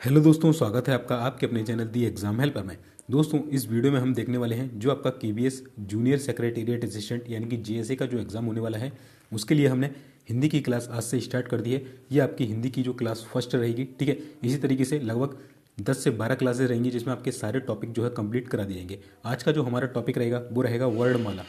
Hello दोस्तों, स्वागत है आपका आपके अपने चैनल दी एग्जाम हेल्पर में। दोस्तों, इस वीडियो में हम देखने वाले हैं जो आपका केबीएस जूनियर सेक्रेटेरिएट असिस्टेंट यानी कि जेएसए का जो एग्ज़ाम होने वाला है उसके लिए हमने हिंदी की क्लास आज से स्टार्ट कर दी है। ये आपकी हिंदी की जो क्लास फर्स्ट रहेगी, ठीक है। इसी तरीके से लगभग 10 से 12 क्लासेस रहेंगी जिसमें आपके सारे टॉपिक जो है कंप्लीट करा दिए जाएंगे। आज का जो हमारा टॉपिक रहेगा वो रहेगा वर्णमाला।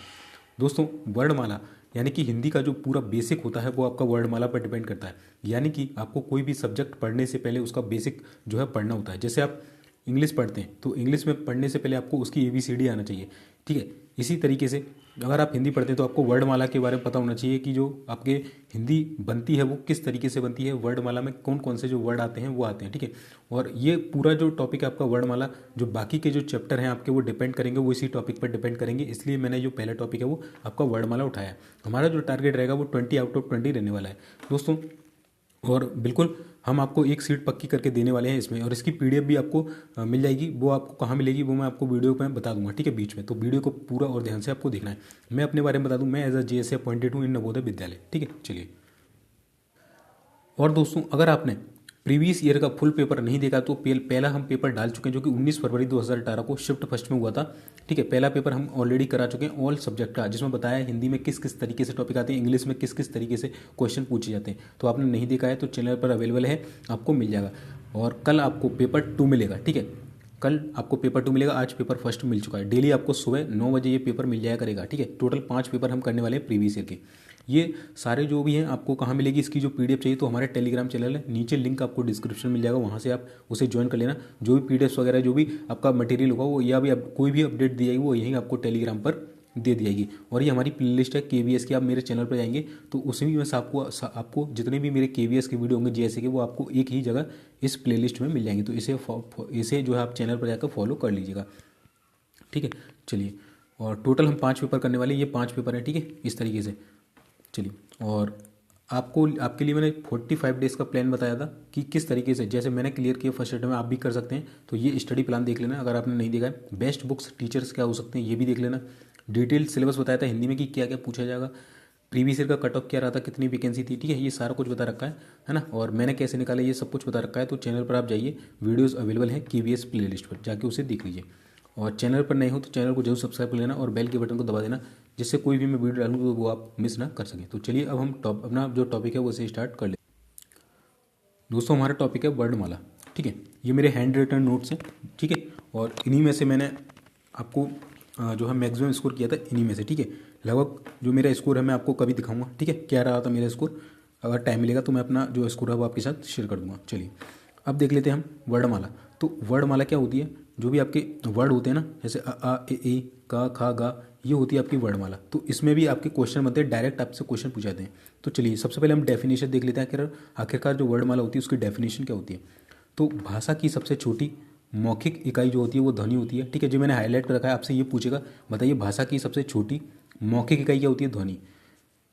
दोस्तों, वर्णमाला यानी कि हिंदी का जो पूरा बेसिक होता है वो आपका वर्णमाला पर डिपेंड करता है। यानी कि आपको कोई भी सब्जेक्ट पढ़ने से पहले उसका बेसिक जो है पढ़ना होता है। जैसे आप इंग्लिश पढ़ते हैं तो इंग्लिश में पढ़ने से पहले आपको उसकी ABCD आना चाहिए, ठीक है। इसी तरीके से अगर आप हिंदी पढ़ते हैं तो आपको वर्णमाला के बारे में पता होना चाहिए कि जो आपके हिंदी बनती है वो किस तरीके से बनती है, वर्णमाला में कौन कौन से जो वर्ड आते हैं वो आते हैं, ठीक है। और ये पूरा जो टॉपिक है आपका वर्णमाला, जो बाकी के जो चैप्टर हैं आपके वो डिपेंड करेंगे, वो इसी टॉपिक पर डिपेंड करेंगे। इसलिए मैंने जो पहला टॉपिक है वो आपका वर्णमाला उठाया है। हमारा जो टारगेट रहेगा वो 20 आउट ऑफ 20 रहने वाला है दोस्तों। और बिल्कुल हम आपको एक सीट पक्की करके देने वाले हैं इसमें, और इसकी PDF भी आपको मिल जाएगी। वो आपको कहाँ मिलेगी वो मैं आपको वीडियो पे बता दूंगा, ठीक है, बीच में। तो वीडियो को पूरा और ध्यान से आपको देखना है। मैं अपने बारे में बता दूं, मैं एज अ JSA अपॉइंटेड हूँ इन नवोदय विद्यालय, ठीक है। चलिए, और दोस्तों अगर आपने प्रीवियस ईयर का फुल पेपर नहीं देखा तो पहला हम पेपर डाल चुके हैं जो कि 19 फरवरी 2018 को शिफ्ट फर्स्ट में हुआ था, ठीक है। पहला पेपर हम ऑलरेडी करा चुके हैं ऑल सब्जेक्ट का, जिसमें बताया हिंदी में किस किस तरीके से टॉपिक आते हैं, इंग्लिश में किस किस तरीके से क्वेश्चन पूछे जाते हैं। तो आपने नहीं देखा है तो चैनल पर अवेलेबल है, आपको मिल जाएगा। और कल आपको पेपर 2 मिलेगा, ठीक है। कल आपको पेपर 2 मिलेगा, आज पेपर फर्स्ट मिल चुका है। डेली आपको सुबह 9 बजे ये पेपर मिल जाया करेगा, ठीक है। टोटल 5 पेपर हम करने वाले हैं प्रीवियस ईयर के। ये सारे जो भी हैं आपको कहाँ मिलेगी, इसकी जो PDF चाहिए तो हमारे टेलीग्राम चैनल है, नीचे लिंक आपको डिस्क्रिप्शन मिल जाएगा, वहाँ से आप उसे ज्वाइन कर लेना। जो भी PDFs वगैरह जो भी आपका मटेरियल होगा वो, या भी कोई भी अपडेट दी जाएगी वो यहीं आपको टेलीग्राम पर दे दी जाएगी। और ये हमारी प्लेलिस्ट है KVS की। आप मेरे चैनल पर जाएंगे तो उसमें में से आपको जितने भी मेरे KVS के वीडियो होंगे JSA के, वो आपको एक ही जगह इस प्लेलिस्ट में मिल जाएंगे। तो इसे जो है आप चैनल पर जाकर फॉलो कर लीजिएगा, ठीक है। चलिए, और टोटल हम 5 पेपर करने वाले, ये 5 पेपर हैं, ठीक है, इस तरीके से। चलिए, और आपके लिए मैंने 45 डेज़ का प्लान बताया था कि किस तरीके से, जैसे मैंने क्लियर किया फर्स्ट अटेम्प्ट में, आप भी कर सकते हैं। तो ये स्टडी प्लान देख लेना अगर आपने नहीं देखा है। बेस्ट बुक्स टीचर्स क्या हो सकते हैं ये भी देख लेना। डिटेल सिलेबस बताया था हिंदी में कि क्या क्या पूछा जाएगा, प्रीवियस ईयर का कट ऑफ क्या रहा था, कितनी वैकेंसी थी, ठीक है। ये सारा कुछ बता रखा है ना। और मैंने कैसे निकाला ये सब कुछ बता रखा है। तो चैनल पर आप जाइए, वीडियोज़ अवेलेबल हैं KVS प्ले लिस्ट पर, जाके उसे देख लीजिए। और चैनल पर नए हो तो चैनल को जरूर सब्सक्राइब कर लेना और बेल के बटन को दबा देना, जिससे कोई भी मैं वीडियो डालूँ तो वो आप मिस ना कर सकें। तो चलिए, अब हम अपना जो टॉपिक है वो से स्टार्ट कर ले। दोस्तों, हमारा टॉपिक है वर्णमाला, ठीक है। ये मेरे हैंड रिटन नोट्स हैं, ठीक है। और इन्हीं में से मैंने आपको जो है मैक्सिमम स्कोर किया था इन्हीं में से, ठीक है। लगभग जो मेरा स्कोर है मैं आपको कभी दिखाऊंगा, ठीक है, क्या रहा था मेरा स्कोर। अगर टाइम मिलेगा तो मैं अपना जो स्कोर है वो आपके साथ शेयर कर दूंगा। चलिए, अब देख लेते हैं हम वर्णमाला। तो वर्णमाला क्या होती है, जो भी आपके वर्ड होते हैं ना, जैसे आ ए का खा गा, ये होती है आपकी वर्णमाला। तो इसमें भी आपके क्वेश्चन बनते हैं, डायरेक्ट आपसे क्वेश्चन पूछ जाते हैं। तो चलिए, सबसे पहले हम डेफिनेशन देख लेते हैं। आखिरकार जो वर्णमाला होती है उसकी डेफिनेशन क्या होती है। तो भाषा की सबसे छोटी मौखिक इकाई जो होती है वो ध्वनि होती है, ठीक है। जो मैंने हाईलाइट कर रखा है, आपसे ये पूछेगा बताइए भाषा की सबसे छोटी मौखिक इकाई क्या होती है, ध्वनि।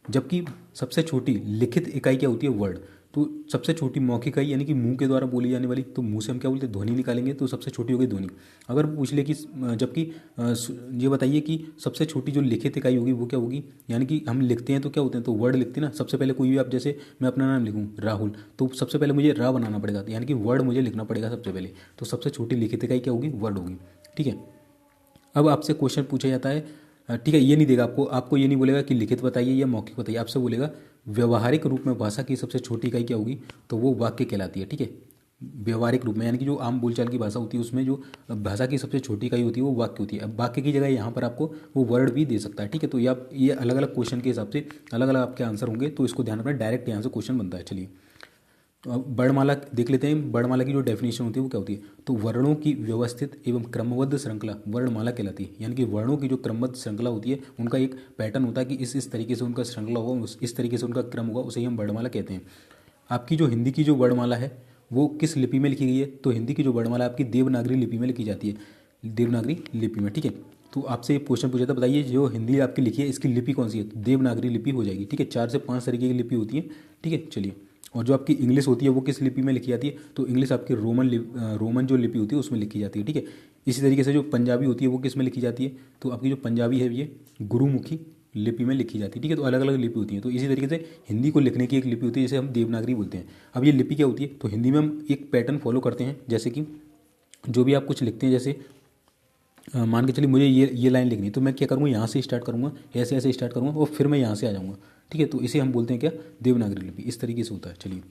जबकि सबसे छोटी लिखित इकाई क्या होती है, वर्ड। तो सबसे छोटी मौखिक इकाई यानी कि मुंह के द्वारा बोली जाने वाली, तो मुंह से हम क्या बोलते हैं, ध्वनि निकालेंगे, तो सबसे छोटी होगी ध्वनि। अगर वो पूछ ले कि जबकि ये बताइए कि सबसे छोटी जो लिखित इकाई होगी वो क्या होगी, यानी कि हम लिखते हैं तो क्या होते हैं, तो वर्ड लिखते हैं ना। सबसे पहले कोई भी आप, जैसे मैं अपना नाम लिखूँ राहुल, तो सबसे पहले मुझे रा बनाना पड़ेगा, यानी कि वर्ड मुझे लिखना पड़ेगा सबसे पहले। तो सबसे छोटी लिखित इकाई क्या होगी, वर्ड होगी, ठीक है। अब आपसे क्वेश्चन पूछा जाता है, ठीक है, ये नहीं देगा आपको ये नहीं बोलेगा कि लिखित बताइए या मौखिक बताइए, आपसे बोलेगा व्यवहारिक रूप में भाषा की सबसे छोटी इकाई क्या होगी, तो वो वाक्य कहलाती है, ठीक है। व्यवहारिक रूप में यानी कि जो आम बोलचाल की भाषा होती है उसमें जो भाषा की सबसे छोटी इकाई होती है वो वाक्य होती है। अब वाक्य की जगह यहाँ पर आपको वो वर्ड भी दे सकता है, ठीक है। तो ये अलग अलग क्वेश्चन के हिसाब से अलग अलग आपके आंसर होंगे, तो इसको ध्यान रखना, डायरेक्ट यहाँ से क्वेश्चन बनता है। चलिए, तो अब वर्णमाला देख लेते हैं। वर्णमाला की जो डेफिनेशन होती है वो क्या होती है, तो वर्णों की व्यवस्थित एवं क्रमबद्ध श्रृंखला वर्णमाला कहलाती है। यानी कि वर्णों की जो क्रमबद्ध श्रृंखला होती है, उनका एक पैटर्न होता है कि इस तरीके से उनका श्रृंखला होगा, इस तरीके से उनका क्रम होगा, उसे ही हम वर्णमाला कहते हैं। आपकी जो हिंदी की जो वर्णमाला है वो किस लिपि में लिखी गई है, तो हिंदी की जो वर्णमाला आपकी देवनागरी लिपि में लिखी जाती है, देवनागरी लिपि में, ठीक है। तो आपसे एक क्वेश्चन पूछा था, बताइए जो हिंदी आपकी लिखी है इसकी लिपि कौन सी है, तो देवनागरी लिपि हो जाएगी, ठीक है। 4 से 5 तरीके की लिपि होती है, ठीक है। चलिए, और जो आपकी इंग्लिश होती है वो किस लिपि में लिखी जाती है, तो इंग्लिश आपकी रोमन जो लिपि होती है उसमें लिखी जाती है, ठीक है। इसी तरीके से जो पंजाबी होती है वो किस में लिखी जाती है, तो आपकी जो पंजाबी है ये गुरुमुखी लिपि में लिखी जाती है। ठीक है, तो अलग अलग लिपि होती है। तो इसी तरीके से हिंदी को लिखने की एक लिपि होती है जिसे हम देवनागरी बोलते हैं। अब ये लिपि क्या होती है, तो हिंदी में हम एक पैटर्न फॉलो करते हैं। जैसे कि जो भी आप कुछ लिखते हैं, जैसे मान के चलिए मुझे ये लाइन लिखनी है, तो मैं क्या करूँगा, यहाँ से स्टार्ट करूँगा, ऐसे ऐसे स्टार्ट करूँगा और फिर मैं यहाँ से आ जाऊँगा। ठीक है, तो इसे हम बोलते हैं क्या, देवनागरी लिपि। इस तरीके से होता है। चलिए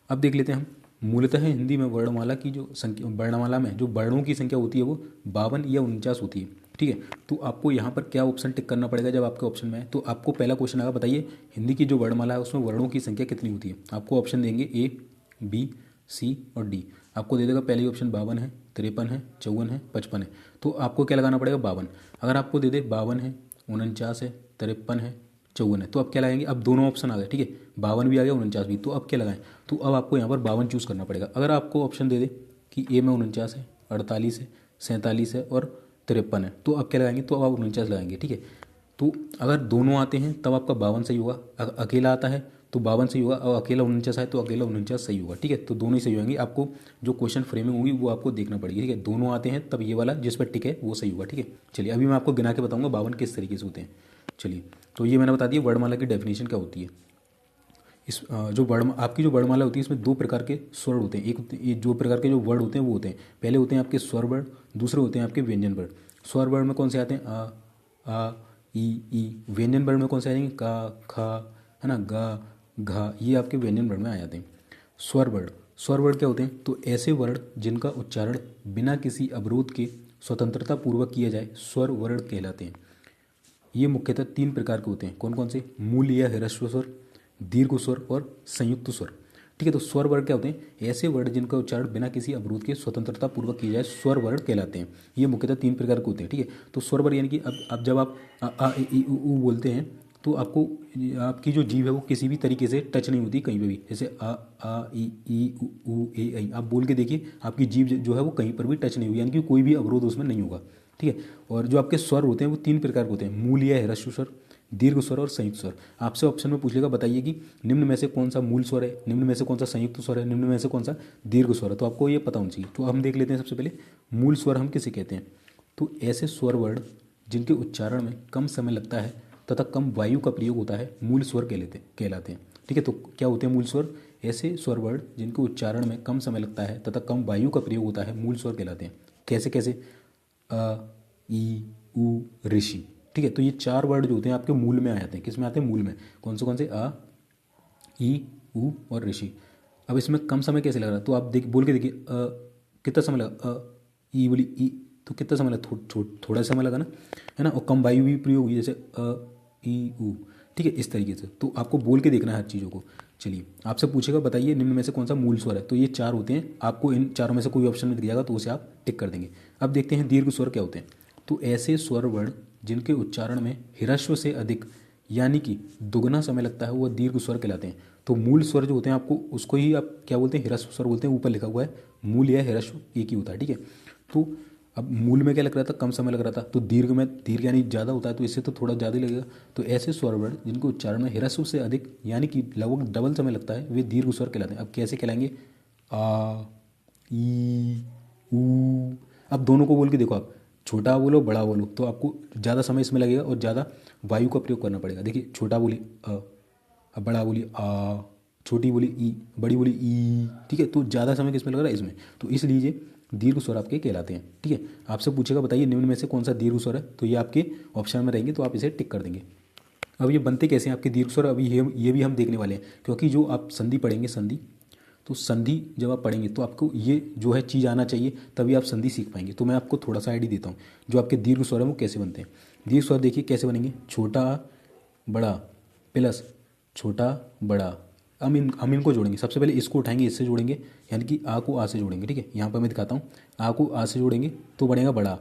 अब देख लेते हैं हम। मूलतः हिंदी में वर्णमाला की जो संख्या, वर्णमाला में जो वर्णों की संख्या होती है वो 52 या 49 होती है। ठीक है, तो आपको यहाँ पर क्या ऑप्शन टिक करना पड़ेगा जब आपके ऑप्शन में है, तो आपको पहला क्वेश्चन आएगा, बताइए हिंदी की जो वर्णमाला है उसमें वर्णों की संख्या कितनी होती है। आपको ऑप्शन देंगे ए, बी, सी और डी। आपको दे देगा पहली ऑप्शन 52 है, 53 है, 54 है, 55 है। तो आपको क्या लगाना पड़ेगा, 52। अगर आपको दे दे 52 है, 49 है, 53 है, 54 है, तो अब क्या लगाएंगे, अब दोनों ऑप्शन आ गए। ठीक है, 52 भी आ गया, 49 भी, तो अब क्या लगाएं, तो अब आपको यहाँ पर 52 चूज़ करना पड़ेगा। अगर आपको ऑप्शन दे दे कि ए में 49 है, 48 है, 47 है और 53 है, तो अब क्या लगाएंगे, तो अब आप 49 लगाएंगे। ठीक है, तो अगर दोनों आते हैं तब आपका 52 सही होगा, अकेला आता है तो 52 सही होगा, और अकेला 49 है तो अकेला 49 सही होगा। ठीक है, तो दोनों ही सही होंगे। आपको जो क्वेश्चन फ्रेमिंग होगी वो आपको देखना पड़ेगी। ठीक है, दोनों आते हैं तब ये वाला जिस पर टिक है वो सही होगा। ठीक है, चलिए अभी मैं आपको गिना के बताऊंगा 52 किस तरीके से होते हैं। चलिए, तो ये मैंने बता दिया वर्णमाला की डेफिनेशन क्या होती है। इस जो वर्ण आपकी जो वर्णमाला होती है इसमें दो प्रकार के स्वर होते हैं। ये दो प्रकार के जो वर्ड होते हैं वो होते हैं, पहले होते हैं आपके स्वर वर्ण, दूसरे होते हैं आपके व्यंजन वर्ण। स्वर वर्ण में कौन से आते हैं, आ, ई। व्यंजन वर्ण में कौन से आएंगे, का, खा, है ना, गा, घा, ये आपके व्यंजन वर्ण में आ जाते हैं। स्वर वर्ण, स्वर वर्ण क्या होते हैं, तो ऐसे वर्ण जिनका उच्चारण बिना किसी अवरोध के स्वतंत्रता पूर्वक किया जाए स्वर वर्ण कहलाते हैं। ये मुख्यतः 3 प्रकार के होते हैं। कौन कौन से, मूल या ह्रस्व स्वर, दीर्घ स्वर और संयुक्त स्वर। ठीक है, तो स्वर वर्ण क्या होते हैं, ऐसे वर्ण जिनका उच्चारण बिना किसी अवरोध के स्वतंत्रता पूर्वक किया जाए स्वर वर्ण कहलाते हैं। ये मुख्यतः 3 प्रकार के होते हैं। ठीक है, तो स्वर वर्ण यानी कि अब जब आप आ ए ई उ बोलते हैं तो आपको आपकी जो जीभ है वो किसी भी तरीके से टच नहीं होती कहीं पे भी। जैसे आ ई उ ए ऐ आप बोल के देखिए, आपकी जीभ जो है वो कहीं पर भी टच नहीं होगी, यानी कि कोई भी अवरोध उसमें नहीं होगा। ठीक है, और जो आपके स्वर होते हैं वो 3 प्रकार के होते हैं, मूल या ह्रस्व स्वर, दीर्घ स्वर और संयुक्त स्वर। आपसे ऑप्शन में पूछेगा बताइए कि निम्न में से कौन सा मूल स्वर है, निम्न में से कौन सा संयुक्त स्वर है, निम्न में से कौन सा दीर्घ स्वर है, तो आपको ये पता होना चाहिए। तो हम देख लेते हैं सबसे पहले मूल स्वर हम किसे कहते हैं। तो ऐसे स्वर वर्ण जिनके उच्चारण में कम समय लगता है तथा कम वायु का प्रयोग होता है मूल स्वर कहलाते हैं। ठीक है, तो क्या होते हैं मूल स्वर, ऐसे स्वर वर्ण जिनके उच्चारण में कम समय लगता है तथा कम वायु का प्रयोग होता है मूल स्वर कहलाते हैं। कैसे कैसे, अ, ई, उ, ऋषि। ठीक है, तो ये 4 वर्ड जो होते हैं आपके मूल में आ जाते हैं। किस में आते हैं, मूल में। कौन से, आ, ई, उ और ऋषि। अब इसमें कम समय कैसे लग रहा है, तो आप देख बोल के देखिए, कितना समय लगा, ई बोली ई, तो कितना समय लगा, थोड़ा समय लगा ना, है ना, और कम वायु भी प्रयोग हुई, जैसे ई, उ। ठीक है, इस तरीके से तो आपको बोल के देखना है हर चीज़ों को। चलिए, आपसे पूछेगा बताइए निम्न में से कौन सा मूल स्वर है, तो ये 4 होते हैं। आपको इन चारों में से कोई ऑप्शन में दिख जाएगा तो उसे आप टिक कर देंगे। अब देखते हैं दीर्घ स्वर क्या होते हैं। तो ऐसे स्वर वर्ण जिनके उच्चारण में ह्रस्व से अधिक यानी कि दुगना समय लगता है वह दीर्घ स्वर कहलाते हैं। तो मूल स्वर जो होते हैं आपको उसको ही आप क्या बोलते हैं, ह्रस्व स्वर बोलते हैं। ऊपर लिखा हुआ है मूल या ह्रस्व एक ही होता है। ठीक है, तो अब मूल में क्या लग रहा था, कम समय लग रहा था, तो दीर्घ में, दीर्घ यानी ज़्यादा होता है तो इससे तो थोड़ा ज़्यादा ही लगेगा। तो ऐसे स्वर वर्ण जिनको उच्चारण में ह्रस्व से अधिक यानी कि लगभग डबल समय लगता है वे दीर्घ स्वर कहलाते हैं। अब कैसे कहलाएंगे, आ, ई, ऊ। अब दोनों को बोल के देखो, आप छोटा बोलो बड़ा बोलो तो आपको ज़्यादा समय इसमें लगेगा और ज़्यादा वायु का प्रयोग करना पड़ेगा। देखिए, छोटा बोली अब बड़ा बोली आ, छोटी बोली ई, बड़ी बोली ई। ठीक है, तो ज़्यादा समय किसमें लग रहा है, इसमें। तो इसलिए दीर्घ स्वर आपके कहलाते हैं। ठीक है, आपसे पूछेगा बताइए निम्न में से कौन सा दीर्घ स्वर है, तो ये आपके ऑप्शन में रहेंगे तो आप इसे टिक कर देंगे। अब ये बनते कैसे हैं आपके दीर्घ स्वर, अभी ये भी हम देखने वाले हैं, क्योंकि जो आप संधि पढ़ेंगे, संधि, तो संधि जब आप पढ़ेंगे तो आपको ये जो है चीज़ आना चाहिए, तभी आप संधि सीख पाएंगे। तो मैं आपको थोड़ा सा आइडिया देता हूँ जो आपके दीर्घ स्वर है वो कैसे बनते हैं। दीर्घ स्वर देखिए कैसे बनेंगे, छोटा बड़ा प्लस छोटा बड़ा। हम इनको जोड़ेंगे, सबसे पहले इसको उठाएंगे, इससे जोड़ेंगे, यानी कि आ को आ से जोड़ेंगे। ठीक है, यहाँ पर मैं दिखाता हूँ, आ को आ से जोड़ेंगे तो बनेगा बड़ा,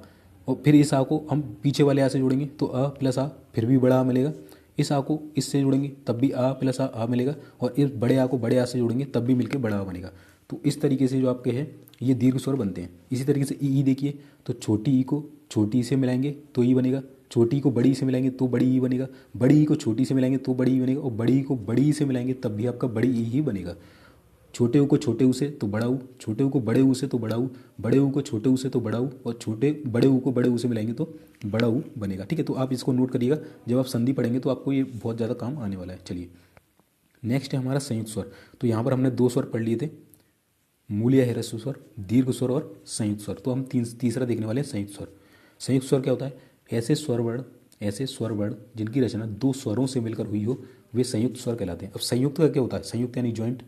और फिर इस आ को हम पीछे वाले आ से जोड़ेंगे तो अ प्लस आ, फिर भी बड़ा आ मिलेगा। इस आ को इससे जोड़ेंगे तब भी आ प्लस आ मिलेगा, और इस बड़े आ को बड़े आ से जोड़ेंगे तब भी मिलकर बड़ा आ बनेगा। तो इस तरीके से जो आपके हैं ये दीर्घ स्वर बनते हैं। इसी तरीके से ई देखिए, तो छोटी ई को छोटी से मिलाएंगे तो ई बनेगा, छोटी को बड़ी से मिलाएंगे तो बड़ी ई बनेगा, बड़ी ई को छोटी से मिलाएंगे तो बड़ी ई बनेगा, और बड़ी ई को बड़ी ई से मिलाएंगे तब भी आपका बड़ी ई ही बनेगा। छोटे ऊ को छोटे ऊ से तो बड़ा ऊ, छोटे ऊ को बड़े ऊ से तो बड़ा ऊ, बड़े ऊ को छोटे ऊ से तो बड़ा ऊ, और छोटे बड़े ऊ को बड़े ऊ से मिलाएंगे तो बड़ा ऊ बनेगा। ठीक है, तो आप इसको नोट करिएगा, जब आप संधि पढ़ेंगे तो आपको ये बहुत ज़्यादा काम आने वाला है। चलिए नेक्स्ट है हमारा संयुक्त स्वर। तो यहाँ पर हमने 2 स्वर पढ़ लिए थे, मूल या ह्रस्व स्वर, दीर्घ स्वर और संयुक्त स्वर। तो हम तीसरा देखने वाले हैं संयुक्त स्वर। संयुक्त स्वर क्या होता है? ऐसे स्वर वर्ण जिनकी रचना 2 स्वरों से मिलकर हुई हो वे संयुक्त स्वर कहलाते हैं। अब संयुक्त का क्या होता है? संयुक्त यानी ज्वाइंट,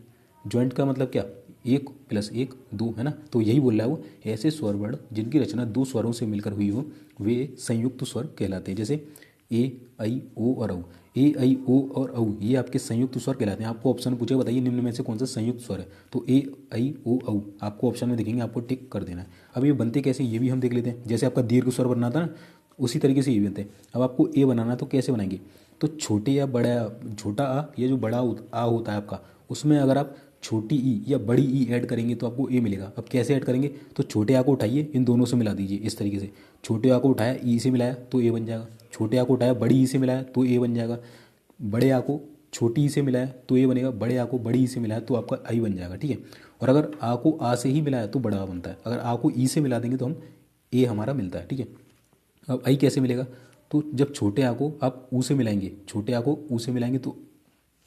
ज्वाइंट का मतलब क्या? 1 + 1 2 है ना, तो यही बोल रहा है वो, ऐसे स्वर वर्ण जिनकी रचना 2 स्वरों से मिलकर हुई हो वे संयुक्त स्वर कहलाते हैं। जैसे ए आई ओ और औ, ए आई ओ और औ ये आपके संयुक्त स्वर कहलाते हैं। आपको ऑप्शन पूछे बताइए निम्न में से कौन सा संयुक्त स्वर है, तो ए आई ओ औ आपको ऑप्शन में दिखेंगे, आपको टिक कर देना है। अब ये बनते कैसे ये भी हम देख लेते हैं। जैसे आपका दीर्घ स्वर बनना था ना, उसी तरीके से ये भी बनते हैं। अब आपको ए बनाना है तो कैसे बनाएंगे? तो छोटे या बड़ा, छोटा आ या जो बड़ा आ होता है आपका, उसमें अगर आप छोटी ई या बड़ी ई ऐड करेंगे तो आपको ए मिलेगा। अब कैसे ऐड करेंगे? तो छोटे आ को उठाइए, इन दोनों से मिला दीजिए इस तरीके से। छोटे आ को उठाया, ई से मिलाया तो ए बन जाएगा। छोटे आ को उठाया, बड़ी ई से मिलाया तो ए बन जाएगा। बड़े आ को छोटी ई से मिलाया तो ए बनेगा। बड़े आ को बड़ी ई से मिलाया तो आपका आई बन जाएगा। ठीक है, और अगर आ को आ से ही मिलाया तो बड़ा आ बनता है। अगर आ को ई से मिला देंगे तो हम ए हमारा मिलता है। ठीक है, अब आई कैसे मिलेगा? तो जब छोटे आ को आप ऊ से मिलाएंगे, छोटे आ को ऊ से मिलाएंगे तो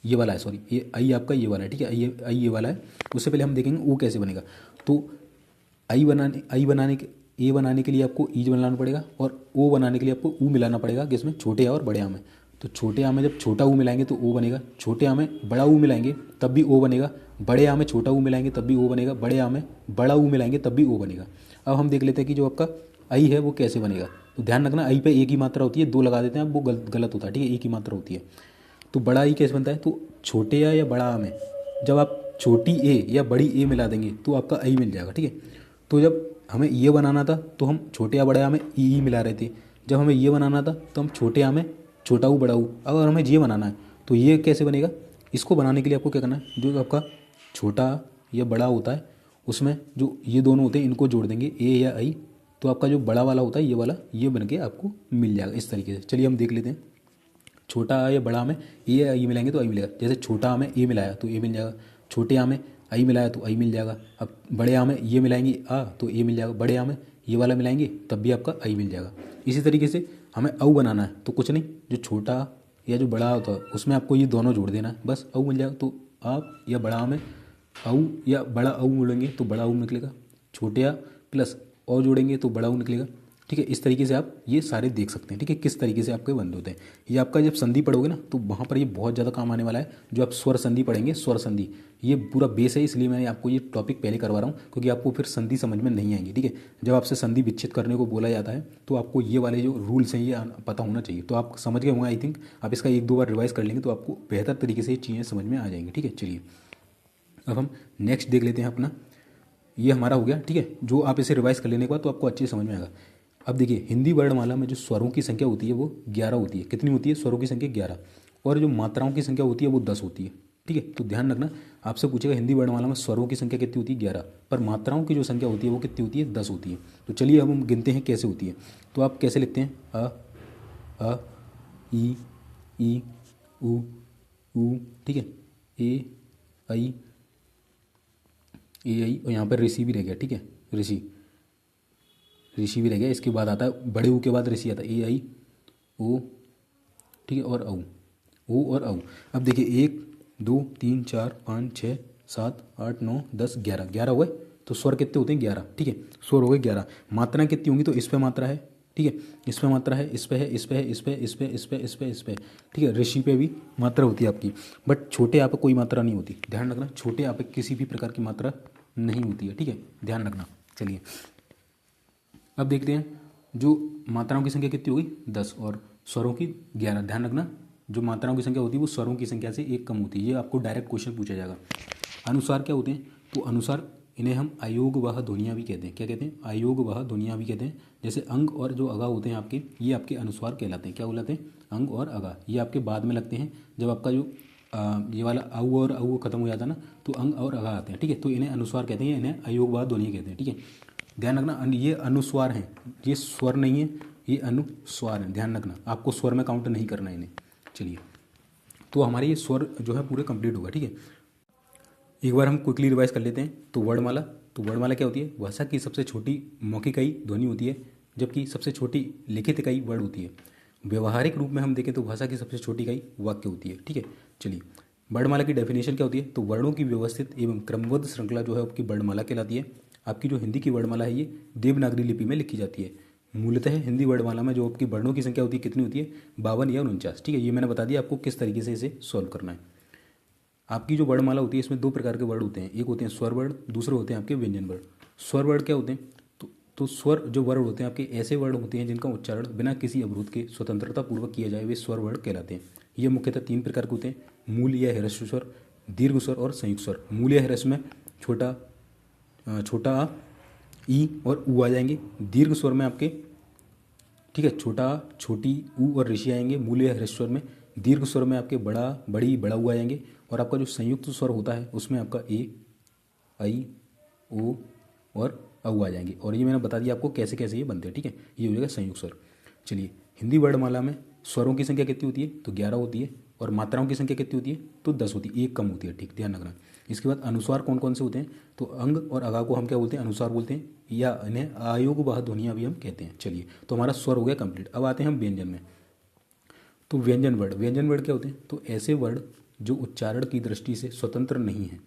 ये वाला है, सॉरी ये आई आपका ये वाला है। ठीक है, आई ये वाला है। उससे पहले हम देखेंगे ऊ कैसे बनेगा। तो आई बनाने के ए बनाने के लिए आपको ई बनाना पड़ेगा, और ओ बनाने के लिए आपको ऊ मिलाना पड़ेगा, किसमें? छोटे आ और बड़े आ में। तो छोटे आ में जब छोटा ऊ मिलाएंगे तो ओ बनेगा, छोटे आ में बड़ा ऊ मिलाएंगे तब भी ओ बनेगा, बड़े आ में छोटा ऊ मिलाएंगे तब भी ओ बनेगा, बड़े आ में बड़ा ऊ मिलाएंगे तब भी ओ बनेगा। अब हम देख लेते हैं कि जो आपका आई है वो कैसे बनेगा। तो ध्यान रखना, आई पे एक ही मात्रा होती है, 2 लगा देते हैं आप, वो गलत होता है। ठीक है, एक ही मात्रा होती है। तो बड़ा ई कैसे बनता है? तो छोटे आ या बड़ा आ में जब आप छोटी ए या बड़ी ए मिला देंगे तो आपका आई मिल जाएगा। ठीक है, तो जब हमें ये बनाना था तो हम छोटे आ बड़े आ में ई मिला रहे थे। जब हमें ये बनाना था तो हम छोटे आ में छोटा ऊ बड़ा ऊ। अगर हमें ये बनाना है तो ये कैसे बनेगा? इसको बनाने के लिए आपको क्या करना है? जो आपका छोटा या बड़ा होता है उसमें जो ये दोनों होते हैं इनको जोड़ देंगे, ए या आई, तो आपका जो बड़ा वाला होता है ये वाला, ये बन के आपको मिल जाएगा इस तरीके से। चलिए हम देख लेते हैं। छोटा आ या बड़ा आ में ए या आई मिलाएंगे तो आई मिलेगा। जैसे छोटा आ में ए मिलाया तो ए मिल जाएगा, छोटे आ में आई मिलाया तो आई मिल जाएगा। अब बड़े आ में ये मिलाएंगे आ तो ए मिल जाएगा, बड़े आ में ये वाला मिलाएंगे तब भी आपका आई मिल जाएगा। इसी तरीके से हमें औ बनाना है तो कुछ नहीं, जो छोटा या जो बड़ा होता है उसमें आपको ये दोनों जोड़ देना है, बस औ मिल जाएगा। तो आप या बड़ा आ में औ या बड़ा औ जोड़ेंगे तो बड़ा औ निकलेगा, छोटे आ प्लस औ जोड़ेंगे तो बड़ा औ निकलेगा। ठीक है, इस तरीके से आप ये सारे देख सकते हैं। ठीक है, किस तरीके से आपके बंद होते हैं। ये आपका जब संधि पढ़ोगे ना तो वहाँ पर ये बहुत ज़्यादा काम आने वाला है। जो आप स्वर संधि पढ़ेंगे, स्वर संधि ये पूरा बेस है, इसलिए मैंने आपको ये टॉपिक पहले करवा रहा हूँ, क्योंकि आपको फिर संधि समझ में नहीं आएंगी। ठीक है, जब आपसे संधि विच्छेद करने को बोला जाता है तो आपको ये वाले जो रूल्स हैं ये पता होना चाहिए। तो आप समझ गए होंगे आई थिंक। आप इसका 1-2 बार रिवाइज कर लेंगे तो आपको बेहतर तरीके से ये चीज़ें समझ में आ जाएंगी। ठीक है, चलिए अब हम नेक्स्ट देख लेते हैं अपना। ये हमारा हो गया। ठीक है, जो आप इसे रिवाइज कर लेने के बाद तो आपको अच्छे से समझ में आएगा। अब देखिए, हिंदी वर्णमाला में जो स्वरों की संख्या होती है वो 11 होती है। कितनी होती है? स्वरों की संख्या 11, और जो मात्राओं की संख्या होती है वो 10 होती है। ठीक है, तो ध्यान रखना, आपसे पूछेगा हिंदी वर्णमाला में स्वरों की संख्या कितनी होती है? 11, पर मात्राओं की जो संख्या होती है वो कितनी होती है? 10 होती है। तो चलिए अब हम गिनते हैं कैसे होती है। तो आप कैसे लिखते हैं? अ ई ऊ। ठीक है, ए आई और यहाँ पर ऋषि भी रह गया। ठीक है, ऋषि भी रह गया। इसके बाद आता है बड़े ऊ के बाद ऋषि आता है, ए आई ओ। ठीक है, और औ, ओ और औ। अब देखिए 1 2 3 4 5 6 7 8 9 10 11 हुए। तो स्वर कितने होते हैं? 11। ठीक है, स्वर हो गए 11। मात्रा कितनी होंगी? तो इस पे मात्रा है। ठीक है, इस पे मात्रा है, इस पे है, इस पे है, इस पे, इस पे, इस पे, इस पे, इस पे। ठीक है, ऋषि पे भी मात्रा होती है आपकी, बट छोटे आ पे कोई मात्रा नहीं होती। ध्यान रखना, छोटे आ पे किसी भी प्रकार की मात्रा नहीं होती है। ठीक है, ध्यान रखना। चलिए अब देखते हैं जो मात्राओं की संख्या कितनी होगी? 10, और स्वरों की 11। ध्यान रखना, जो मात्राओं की संख्या होती है वो स्वरों की संख्या से 1 कम होती है। ये आपको डायरेक्ट क्वेश्चन पूछा जाएगा। अनुसार क्या होते हैं? तो अनुसार इन्हें हम अयोग वह ध्वनियाँ भी कहते हैं। क्या कहते हैं? अयोग वह ध्वनियाँ भी कहते हैं। जैसे अंग और जो अगा होते हैं आपके, ये आपके अनुस्वार कहलाते हैं। क्या कहलाते हैं? अंग और अगा। ये आपके बाद में लगते हैं, जब आपका जो ये वाला औ और औ खत्म हो जाता है ना तो अंग और अगा आते हैं। ठीक है, तो इन्हें अनुस्वार कहते हैं, इन्हें अयोग वह ध्वनियाँ कहते हैं। ठीक है, ध्यान रखना, ये अनुस्वार हैं, ये स्वर नहीं है, ये अनुस्वार हैं। ध्यान रखना, आपको स्वर में काउंट नहीं करना है इन्हें। चलिए, तो हमारे ये स्वर जो है पूरे कंप्लीट होगा। ठीक है, एक बार हम क्विकली रिवाइज कर लेते हैं। तो वर्णमाला, तो वर्णमाला क्या होती है? भाषा की सबसे छोटी मौखिक इकाई ध्वनि होती है, जबकि सबसे छोटी लिखित इकाई वर्ण होती है। व्यवहारिक रूप में हम देखें तो भाषा की सबसे छोटी इकाई वाक्य होती है। ठीक है, चलिए वर्णमाला की डेफिनेशन क्या होती है? तो वर्णों की व्यवस्थित एवं क्रमबद्ध श्रृंखला जो है आपकी वर्णमाला कहलाती है। आपकी जो हिंदी की वर्णमाला है ये देवनागरी लिपि में लिखी जाती है। मूलतः हिंदी वर्णमाला में जो आपकी वर्णों की संख्या होती है कितनी होती है? 52 या 49। ठीक है, ये मैंने बता दिया आपको किस तरीके से इसे सॉल्व करना है। आपकी जो वर्णमाला होती है इसमें दो प्रकार के वर्ड होते हैं, एक होते हैं स्वर वर्ण, दूसरे होते हैं आपके व्यंजन वर्ण। स्वर वर्ण क्या होते हैं? तो स्वर जो वर्ण होते हैं आपके ऐसे वर्ण होते हैं जिनका उच्चारण बिना किसी अवरोध के स्वतंत्रता पूर्वक किया जाए, वे स्वर वर्ण कहलाते हैं। ये मुख्यतः तीन प्रकार के होते हैं, मूल या ह्रस्व स्वर, दीर्घ स्वर और संयुक्त स्वर। मूल या ह्रस्व में छोटा छोटा आ, ई और ऊ आ जाएंगे। दीर्घ स्वर में आपके, ठीक है, छोटा आ, छोटी ऊ और ऋषि आएंगे मूल या ह्रस्व स्वर में। दीर्घ स्वर में आपके बड़ा, बड़ी, बड़ा ऊ आएंगे। और आपका जो संयुक्त स्वर होता है उसमें आपका ए, आई, ओ और औ आ जाएंगे। और ये मैंने बता दिया आपको कैसे कैसे ये बनते हैं। ठीक है, ये हो जाएगा संयुक्त स्वर। चलिए हिंदी वर्णमाला में स्वरों की संख्या कितनी होती है? तो 11 होती है। और मात्राओं की संख्या कितनी होती है? तो 10 होती है, एक कम होती है। ठीक, ध्यान रखना। इसके बाद अनुस्वार कौन कौन से होते हैं? तो अंग और अगा को हम क्या बोलते हैं? अनुस्वार बोलते हैं, या इन्हें आयोगवाह ध्वनियाँ भी हम कहते हैं। चलिए, तो हमारा स्वर हो गया कंप्लीट। अब आते हैं हम व्यंजन में। तो व्यंजन वर्ड, व्यंजन वर्ड क्या होते हैं? तो ऐसे वर्ड जो उच्चारण की दृष्टि से स्वतंत्र नहीं हैं,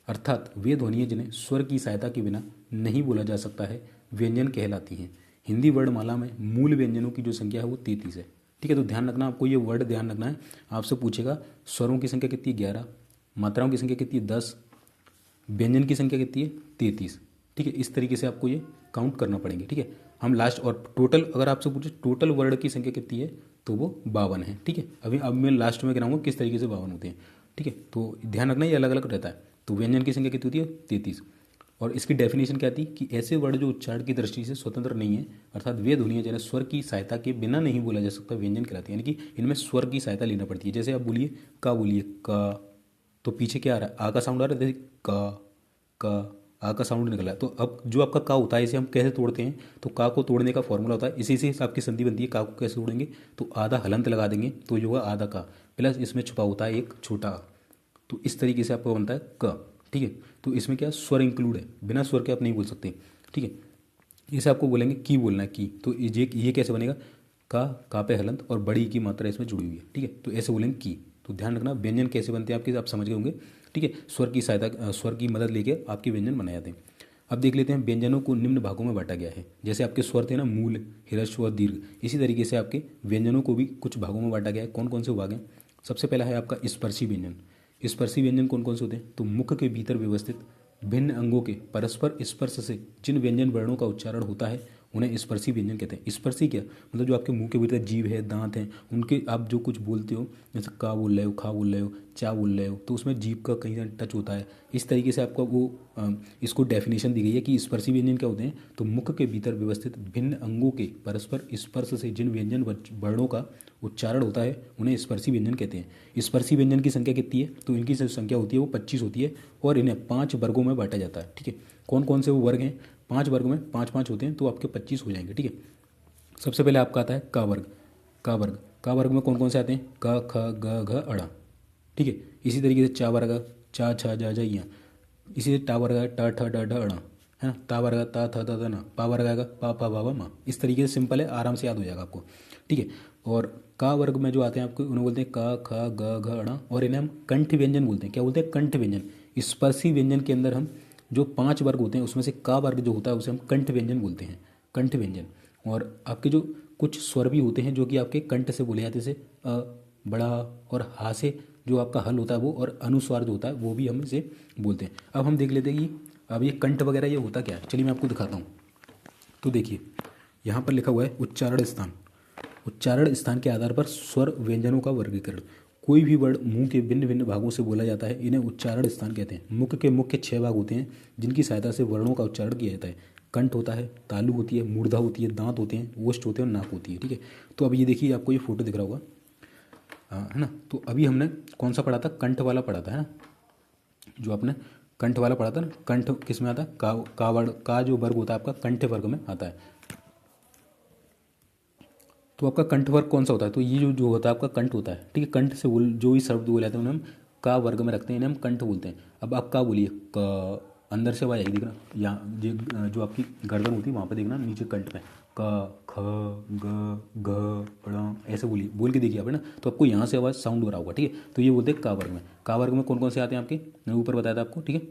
अर्थात वे ध्वनियाँ जिन्हें स्वर की सहायता के बिना नहीं बोला जा सकता है, व्यंजन कहलाती हैं। हिंदी वर्णमाला में मूल व्यंजनों की जो संख्या है वो 33 है। ठीक है, तो ध्यान रखना, आपको ये वर्ड ध्यान रखना है। आपसे पूछेगा स्वरों की संख्या कितनी है? 11, मात्राओं की संख्या कितनी है? 10, व्यंजन की संख्या कितनी है? 33। ठीक है, इस तरीके से आपको ये काउंट करना पड़ेंगे। ठीक है, हम लास्ट और टोटल, अगर आपसे पूछे टोटल वर्ड की संख्या कितनी है तो वो 52 है। ठीक है, अब मैं लास्ट में गिनाऊंगा किस तरीके से 52 होते हैं। ठीक है, तो ध्यान रखना ये अलग अलग रहता है। तो व्यंजन की संख्या कितनी होती है? 33। और इसकी डेफिनेशन क्या थी कि ऐसे वर्ड जो उच्चारण की दृष्टि से स्वतंत्र नहीं है, अर्थात वे ध्वनियाँ जिन्हें स्वर की सहायता के बिना नहीं बोला जा सकता, व्यंजन कहलाती है। यानी कि इनमें स्वर की सहायता लेना पड़ती है। जैसे आप बोलिए का, बोलिए का, तो पीछे क्या आ रहा है? आ का साउंड आ रहा है। जैसे का, आ का साउंड निकला है। तो अब जो आपका का होता है इसे हम कैसे तोड़ते हैं? तो का को तोड़ने का फॉर्मूला होता है, इसी से आपकी संधि बनती है। का को कैसे तोड़ेंगे? तो आधा हलंत लगा देंगे तो जो होगा आधा का, प्लस इसमें छुपा होता है एक छोटा आ। तो इस तरीके से आपका बनता है क। ठीक है, तो इसमें क्या स्वर इंक्लूड है, बिना स्वर के आप नहीं बोल सकते। ठीक है, इसे आपको बोलेंगे की बोलना है, की। तो ये कैसे बनेगा? का पे हलंत और बड़ी की मात्रा इसमें जुड़ी हुई है। ठीक है, तो ऐसे बोलेंगे की। तो ध्यान रखना व्यंजन कैसे बनते हैं आपके, आप समझ गए होंगे। ठीक है, स्वर की सहायता, स्वर की मदद लेके आपके व्यंजन बनाए जाते हैं। अब देख लेते हैं व्यंजनों को निम्न भागों में बांटा गया है। जैसे आपके स्वर थे ना, मूल, ह्रस्व और दीर्घ, इसी तरीके से आपके व्यंजनों को भी कुछ भागों में बांटा गया है। कौन कौन से भाग हैं? सबसे पहला है आपका स्पर्शी व्यंजन। स्पर्शी व्यंजन कौन कौन से होते हैं? तो मुख के भीतर व्यवस्थित भिन्न अंगों के परस्पर स्पर्श से जिन व्यंजन वर्णों का उच्चारण होता है उन्हें स्पर्शी व्यंजन कहते हैं। स्पर्शी क्या मतलब? जो आपके मुंह के भीतर जीभ है, दांत हैं, उनके आप जो कुछ बोलते हो, जैसे का बोल रहे हो, खा बोल रहे हो, चा बोल रहे हो, तो उसमें जीभ का कहीं ना टच होता है। इस तरीके से आपका वो इसको डेफिनेशन दी गई है कि स्पर्शी व्यंजन क्या होते हैं? तो मुख के भीतर व्यवस्थित भिन्न अंगों के परस्पर स्पर्श से जिन व्यंजन वर्णों का उच्चारण होता है उन्हें स्पर्शी व्यंजन कहते हैं। स्पर्शी व्यंजन की संख्या कितनी है? तो इनकी जो संख्या होती है वो 25 होती है और इन्हें 5 वर्गों में बांटा जाता है। ठीक है, कौन कौन से वो वर्ग हैं? 5 वर्ग में 5 होते हैं, तो आपके 25 हो जाएंगे। ठीक है, सबसे पहले आपका आता है का वर्ग। का वर्ग में कौन कौन से आते हैं? क, ख, ग, घ, अड़ा। ठीक है, इसी तरीके से चा वर्ग, चा, छ, जा, या। इसी से टा वर्ग, ट, ठ, ड, ढ, अड़ा, है ना। ता वर्ग, ता, थ, द, ना। पा वर्ग आएगा, पा, पा, बा, मा। इस तरीके से सिंपल है, आराम से याद हो जाएगा आपको। ठीक है, और का वर्ग में जो आते हैं आपको उन्हें बोलते हैं का, ख, ग, घ, अड़ा, और इन्हें हम कंठ व्यंजन बोलते हैं। क्या बोलते हैं? कंठ व्यंजन। स्पर्शी व्यंजन के अंदर हम जो 5 वर्ग होते हैं उसमें से का वर्ग जो होता है उसे हम कंठ व्यंजन बोलते हैं, कंठ व्यंजन। और आपके जो कुछ स्वर भी होते हैं जो कि आपके कंठ से बोले जाते हैं, जैसे अ, बड़ा, और हा से जो आपका हल होता है वो, और अनुस्वार जो होता है वो भी हम इसे बोलते हैं। अब हम देख लेते हैं कि अब ये कंठ वगैरह ये होता क्या है। चलिए मैं आपको दिखाता हूँ। तो देखिए यहाँ पर लिखा हुआ है उच्चारण स्थान। उच्चारण स्थान के आधार पर स्वर व्यंजनों का वर्गीकरण। कोई भी वर्ड मुंह के भिन्न भिन्न भागों से बोला जाता है, इन्हें उच्चारण स्थान कहते हैं। मुख के मुख्य 6 भाग होते हैं जिनकी सहायता से वर्णों का उच्चारण किया जाता है। कंठ होता है, तालु होती है, मूर्धा होती है, दांत होते हैं, ओष्ठ होते हैं और नाक होती है। ठीक है, तो अब ये देखिए आपको ये फोटो दिख रहा होगा, है ना। तो अभी हमने कौन सा पढ़ा था? कंठ वाला पढ़ा था, है ना। जो आपने कंठ वाला पढ़ा था ना, कंठ किस में आता है? का वर्ग, का जो वर्ग होता है आपका कंठ वर्ग में आता है। तो आपका कंठ वर्ग कौन सा होता है? तो ये जो होता है आपका कंठ होता है। ठीक है, कंठ से बोल जो भी शब्द बोले जाते हैं उन्हें हम का वर्ग में रखते हैं, इन्हें हम कंठ बोलते हैं। अब आप का बोलिए, क, अंदर से आवाज आएगी, देखना यहाँ जो आपकी गर्दन होती है वहाँ पे देखना, नीचे कंठ में क, ख, ग, घ, ड़, ऐसे बोलिए, बोल के देखिए आप, है ना, तो आपको यहाँ से आवाज़ साउंड हो रहा होगा, ठीक है। तो ये बोलते हैं का वर्ग में। का वर्ग में कौन कौन से आते हैं आपके, मैंने ऊपर बताया था आपको, ठीक है।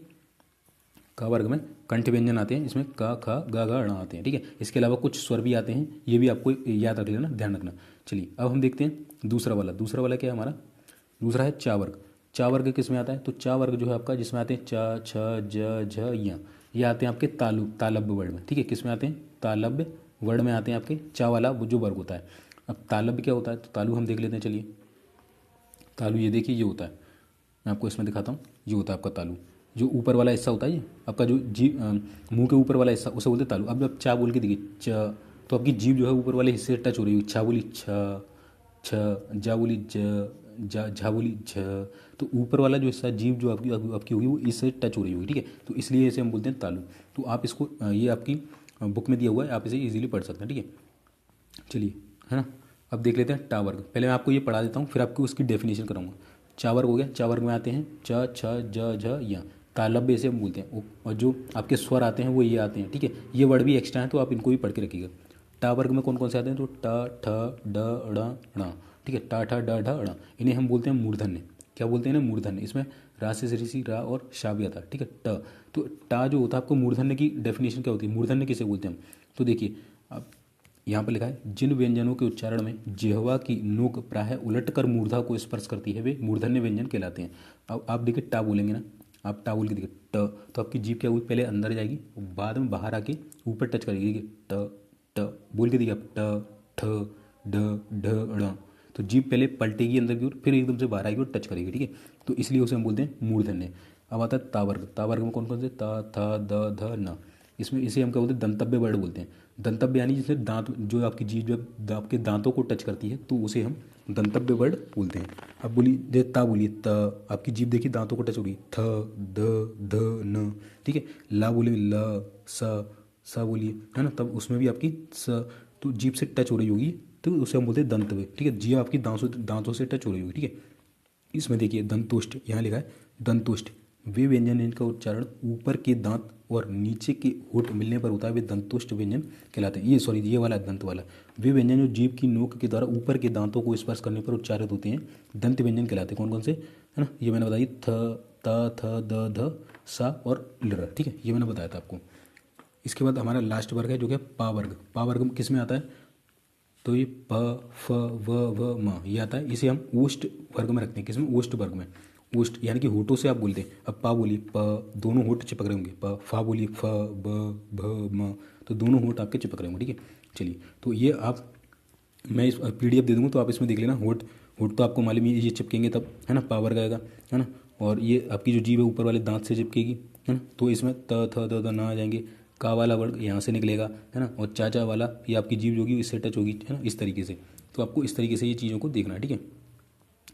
का वर्ग में कंठ व्यंजन आते हैं, इसमें क, ख, ग, घ, ण आते हैं, ठीक है। इसके अलावा कुछ स्वर भी आते हैं, ये भी आपको याद रख लेना, ध्यान रखना। चलिए अब हम देखते हैं दूसरा वाला। दूसरा वाला क्या है हमारा, दूसरा है चा वर्ग। चा वर्ग किस में आता है, तो चा वर्ग जो है आपका, जिसमें आते हैं च, छ, ज, झ, य, ये आते हैं आपके तालब्य वर्ड में, ठीक है। किस में आते हैं, तालब्य वर्ड में आते हैं आपके चा वाला वो जो वर्ग होता है। अब तालब्य क्या होता है, तो तालु हम देख लेते हैं, चलिए। तालु ये देखिए, ये होता है, मैं आपको इसमें दिखाता हूँ, ये होता है आपका तालु। जो ऊपर वाला हिस्सा होता है, ये आपका जो जीभ, मुंह के ऊपर वाला हिस्सा, उसे बोलते हैं तालु। अब जब चा बोल के देखिए, च, तो आपकी जीभ जो है ऊपर वाले हिस्से से टच हो रही है, छा बोली छ, छ, जा बोली ज, जा, झा बोली झ, तो ऊपर वाला जो हिस्सा जीभ जो आपकी होगी वो इससे टच हो रही होगी, ठीक है। तो इसलिए इसे हम बोलते हैं तालु। तो आप इसको, ये आपकी बुक में दिया हुआ है, आप इसे इजीली पढ़ सकते हैं, ठीक है। चलिए, है ना। अब देख लेते हैं टा वर्ग। पहले मैं आपको ये पढ़ा देता हूँ, फिर आपको उसकी डेफिनेशन कराऊंगा। चा वर्ग हो गया, चा वर्ग में आते हैं च, छ, ज, झ, य, तालब्य इसे हम बोलते हैं। और जो आपके स्वर आते हैं वो ये आते हैं, ठीक है। ये वर्ड भी एक्स्ट्रा हैं, तो आप इनको भी पढ़ के रखिएगा। टा वर्ग में कौन कौन से आते हैं, तो ट, ठ, ड, ड़, ण, ठीक है। टा, ठ, ड, ढ, ण, इन्हें हम बोलते हैं मूर्धन्य। क्या बोलते हैं ना, मूर्धन्य। इसमें रा से ऋषि रा और शा भी आता है, ठीक है। ट, तो टा जो होता है आपको मूर्धन्य की डेफिनेशन क्या होती है, मूर्धन्य किसे बोलते हैं हम, तो देखिए अब यहाँ पर लिखा है, जिन व्यंजनों के उच्चारण में जिह्वा की नोक प्रायः उलटकर मूर्धा को स्पर्श करती है वे मूर्धन्य व्यंजन कहलाते हैं। अब आप देखिए टा बोलेंगे ना, आप टा बोल के देखिए ट, तो आपकी जीभ क्या हुई, पहले अंदर जाएगी, बाद में बाहर आके ऊपर टच करेगी, देखिए ट, ट बोल के देखिए आप, ट, ठ, ड, ढ, ड़, तो जीभ पहले पलटेगी अंदर की ओर, फिर एकदम से बाहर आएगी और टच करेगी, ठीक है। तो इसलिए उसे हम बोलते हैं मूर्धन्य। अब आता है तावर्ग। तावर्ग में कौन कौन से, ता, था, द, ध, न, इसमें इसे हम क्या बोलते हैं, दंतव्य वर्ड बोलते हैं। दंतव्य यानी जिससे दांत, जो आपकी जीभ जब आपके दांतों को टच करती है तो उसे हम दंतव्य वर्ड बोलते हैं। अब बोलिए, जैसे ता बोलिए, त, आपकी जीभ देखिए दांतों को टच हो रही, थ, द, ध, न, ठीक है। ला बोलिए, ल, सा बोलिए, है ना, तब उसमें भी आपकी स, तो जीभ से टच हो रही होगी, तो उसे हम बोलते हैं दंतव्य, ठीक है। जीभ आपकी दांतों से टच हो रही होगी, ठीक है। इसमें देखिए दंतोष्ठ, यहाँ लिखा है दंतोष्ठ, वे व्यंजन इनका उच्चारण ऊपर के दांत और नीचे के होठ मिलने पर होता है, वे दंतोष्ठ व्यंजन कहलाते हैं। ये सॉरी, ये वाला दंत वाला, वे व्यंजन जो जीभ की नोक के द्वारा ऊपर के दांतों को स्पर्श करने पर उच्चारित होते हैं, दंत व्यंजन कहलाते हैं। कौन कौन से, है ना, ये मैंने बताई, थ, त, थ, द, ध, सा और लर, ठीक है, ये मैंने बताया था आपको। इसके बाद हमारा लास्ट वर्ग है जो कि पा वर्ग। पा वर्ग किस में आता है, तो ये प, फ, व, म, ये आता है, इसे हम ओष्ठ वर्ग में रखते हैं। किसमें, ओष्ठ वर्ग में। ओष्ठ यानी कि होठों से आप बोलते हैं। अब पा बोलिए, प, दोनों होठ चिपक रहे होंगे, प, फा बोलिए, फ, ब, भ, म, तो दोनों होठ आपके चिपक रहे होंगे, ठीक है। चलिए, तो ये आप, मैं इस पीडीएफ दे दूँगा तो आप इसमें देख लेना। होठ होठ तो आपको मालूम है, ये चिपकेंगे तब, है ना, पा वर्ग आएगा, है ना। और ये आपकी जो जीभ है ऊपर वाले दांत से चिपकेगी, है ना, तो इसमें त, थ, द, ना आ जाएंगे। का वाला वर्ड यहाँ से निकलेगा, है ना, और चाचा वाला ये आपकी जीभ होगी, इससे टच होगी, है ना, इस तरीके से। तो आपको इस तरीके से ये चीज़ों को देखना है, ठीक है।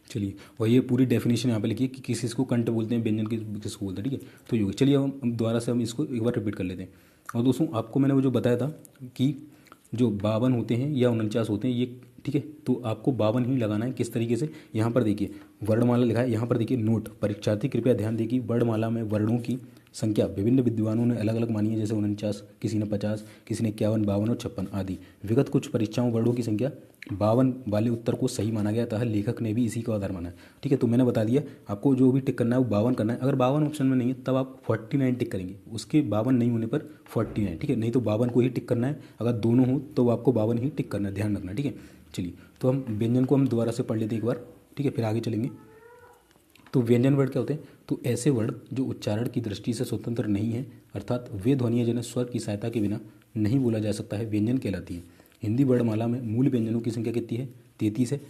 चलिए, और ये पूरी डेफिनेशन यहाँ पे लिखिए कि किस किस को कंठ बोलते हैं, व्यंजन किसको बोलते हैं, ठीक है। तो ये होगी। चलिए अब हम दोबारा से हम इसको एक बार रिपीट कर लेते हैं। और दोस्तों आपको मैंने वो जो बताया था कि जो 52 होते हैं या 49 होते हैं, ये ठीक है, तो आपको 52 ही लगाना है। किस तरीके से, यहाँ पर देखिए वर्णमाला लिखा है, यहाँ पर देखिए नोट, परीक्षार्थी कृपया ध्यान दें कि वर्णमाला में वर्णों की संख्या विभिन्न विद्वानों ने अलग अलग मानी है, जैसे 49, किसी ने 50, किसी ने 51, 52 और 56 आदि। विगत कुछ परीक्षाओं वर्णों की संख्या 52 वाले उत्तर को सही माना गया, अतः लेखक ने भी इसी को आधार माना है, ठीक है। तो मैंने बता दिया आपको, जो भी टिक करना है वो 52 करना है। अगर 52 ऑप्शन में नहीं है तब आप 49 टिक करेंगे, उसके 52 नहीं होने पर 49, ठीक है, नहीं तो 52 को ही टिक करना है। अगर दोनों हो तो आपको 52 ही टिक करना है, ध्यान रखना, ठीक है। चलिए, तो हम व्यंजन को हम दोबारा से पढ़ लेते हैं एक बार, ठीक है, फिर आगे चलेंगे। तो व्यंजन वर्ड क्या होते हैं, तो ऐसे वर्ड जो उच्चारण की दृष्टि से स्वतंत्र नहीं है, अर्थात वे ध्वनियाँ जिन्हें स्वर की सहायता के बिना नहीं बोला जा सकता है, व्यंजन कहलाती है। हिंदी वर्णमाला में मूल व्यंजनों की संख्या कितनी है, 33 है।